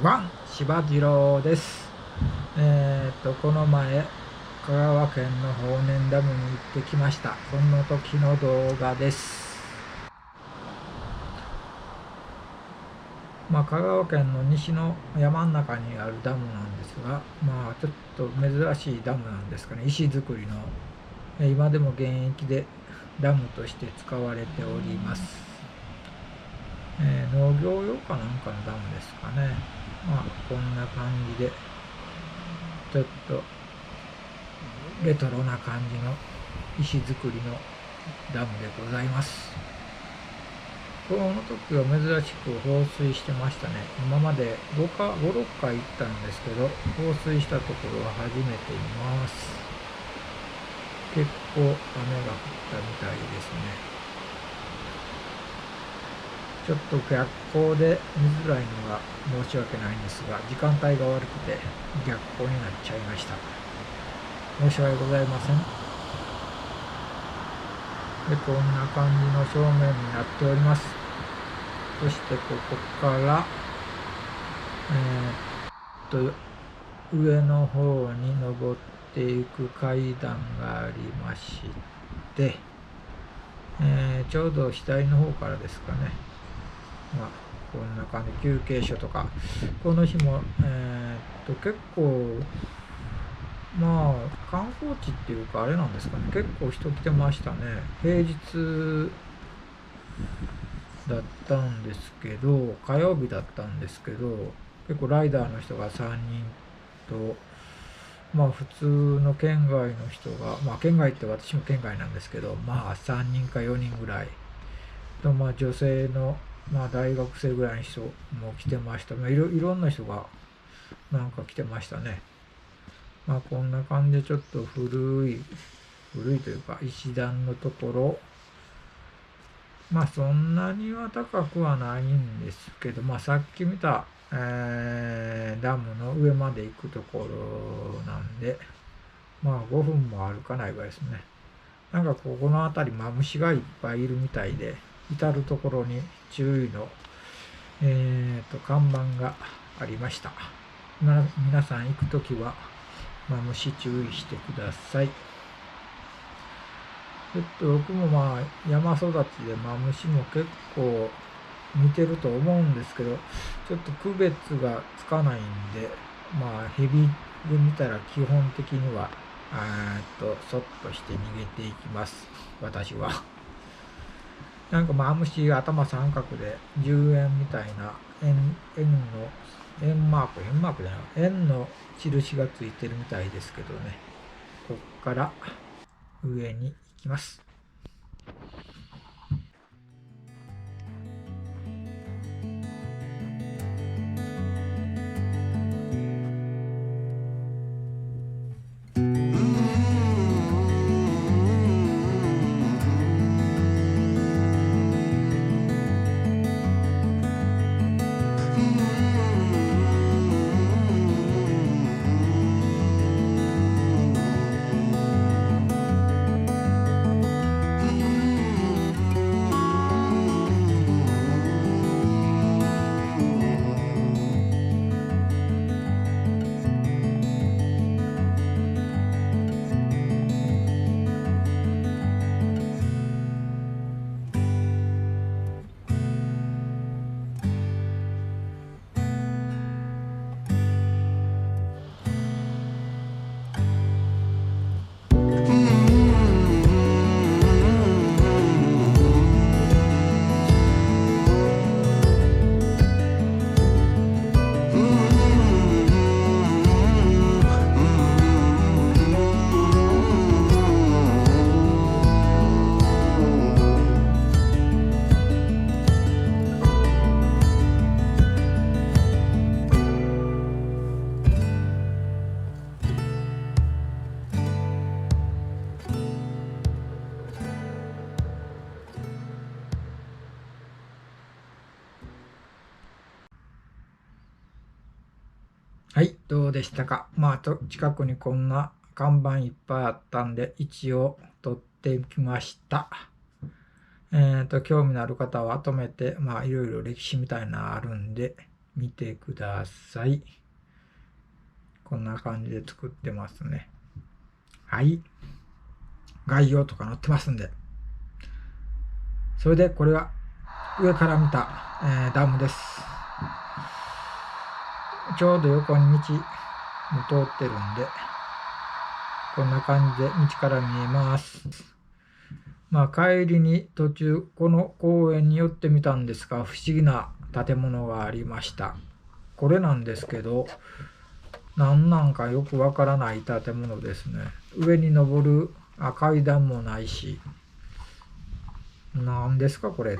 ワン柴次郎です。この前、香川県の法然ダムに行ってきました。その時の動画です。香川県の西の山ん中にあるダムなんですが、ちょっと珍しいダムなんですかね。石造りの、今でも現役でダムとして使われております。農業用かなんかのダムですかね。こんな感じで、ちょっとレトロな感じの石造りのダムでございます。この時は珍しく放水してましたね。今まで5か5、6回行ったんですけど、放水したところは初めて見ます。結構雨が降ったみたいですね。ちょっと逆光で見づらいのが申し訳ないんですが、時間帯が悪くて逆光になっちゃいました。申し訳ございません。で、こんな感じの正面になっております。そしてここから、上の方に登っていく階段がありまして、ちょうど左の方からですかね。こんな感じ、休憩所とか。この日も、結構、観光地っていうかあれなんですかね。結構人来てましたね。平日だったんですけど、火曜日だったんですけど、結構ライダーの人が3人と、普通の県外の人が、県外って私も県外なんですけど、3人か4人ぐらいと、女性の、大学生ぐらいの人も来てました。いろんな人がなんか来てましたね。こんな感じでちょっと古いというか石段のところ、そんなには高くはないんですけど、さっき見た、ダムの上まで行くところなんで、5分も歩かないぐらいですね。なんかこの辺り、虫がいっぱいいるみたいで、至るところに注意の、看板がありました。皆さん行くときは、虫注意してください。僕も山育ちで虫も結構見てると思うんですけど、ちょっと区別がつかないんで、ヘビで見たら基本的には、そっとして逃げていきます、私は。なんか虫頭三角で10円みたいな円マークじゃない、円の印がついてるみたいですけどね。こっから上に行きます。はい、どうでしたか。近くにこんな看板いっぱいあったんで、一応撮ってきました。興味のある方は止めて、いろいろ歴史みたいなのあるんで、みてください。こんな感じで作ってますね。はい。概要とか載ってますんで。それでこれは上から見た、ダムです。ちょうど横に道も通ってるんで、こんな感じで道から見えます。帰りに途中この公園に寄ってみたんですが、不思議な建物がありました。これなんですけど、何なんかよくわからない建物ですね。上に登る階段もないし、何ですかこれ。